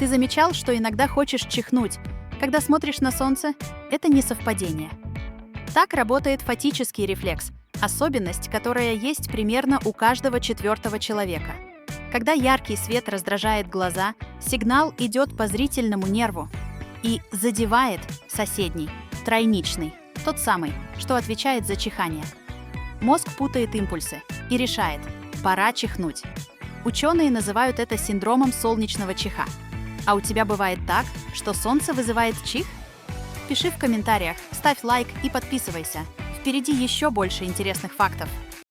Ты замечал, что иногда хочешь чихнуть, когда смотришь на солнце? Это не совпадение. Так работает фатический рефлекс, особенность, которая есть примерно у каждого четвертого человека. Когда яркий свет раздражает глаза, сигнал идет по зрительному нерву и задевает соседний, тройничный, тот самый, что отвечает за чихание. Мозг путает импульсы и решает – пора чихнуть. Ученые называют это синдромом солнечного чиха. А у тебя бывает так, что солнце вызывает чих? Пиши в комментариях, ставь лайк и подписывайся. Впереди еще больше интересных фактов.